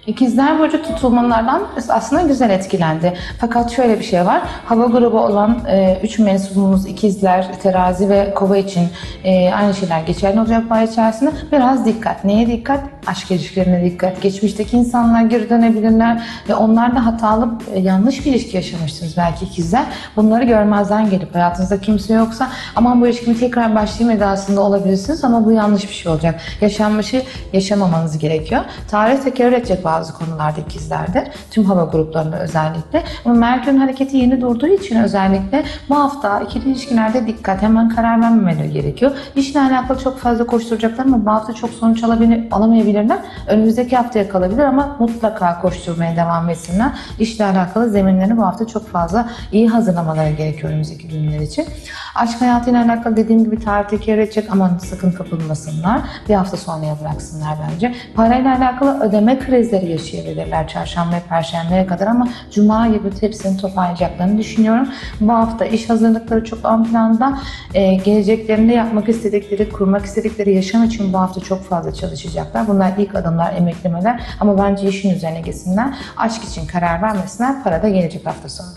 İkizler Burcu tutulmalardan aslında güzel etkilendi. Fakat şöyle bir şey var. Hava grubu olan 3 mensubumuz ikizler, terazi ve kova için aynı şeyler geçerli olacak bu ay içerisinde. Biraz dikkat. Neye dikkat? Aşk ilişkilerine dikkat. Geçmişteki insanlar geri dönebilirler ve onlar da hatalı, yanlış bir ilişki yaşamışsınız belki ikizler. Bunları görmezden gelip hayatınızda kimse yoksa aman bu ilişkimi tekrar başlayayım edasında olabilirsiniz ama bu yanlış bir şey olacak. Yaşanmışı yaşamamanız gerekiyor. Tarih tekrar edecek bazı konularda ikizlerde. Tüm hava gruplarında özellikle. Ama Merkür'ün hareketi yeni durduğu için özellikle bu hafta ikili ilişkilerde dikkat. Hemen karar vermemeleri gerekiyor. İşle alakalı çok fazla koşturacaklar ama bu hafta çok sonuç alamayabilirler. Önümüzdeki haftaya kalabilir ama mutlaka koşturmaya devam etsinler. İşle alakalı zeminlerini bu hafta çok fazla iyi hazırlamaları gerekiyor önümüzdeki günler için. Aşk hayatıyla alakalı dediğim gibi tarih tekrar edecek. Aman sakın kapılmasınlar. Bir hafta sonraya bıraksınlar bence. Parayla alakalı ödeme krizleri yaşayabilirler çarşamba ve perşembeye kadar ama cuma gibi hepsini toparlayacaklarını düşünüyorum. Bu hafta iş hazırlıkları çok ön planda. Geleceklerinde yapmak istedikleri, kurmak istedikleri yaşam için bu hafta çok fazla çalışacaklar. Bunlar ilk adımlar, emeklemeler ama bence işin üzerine gitsinler. Aşk için karar vermesinler. Para da gelecek hafta sonu.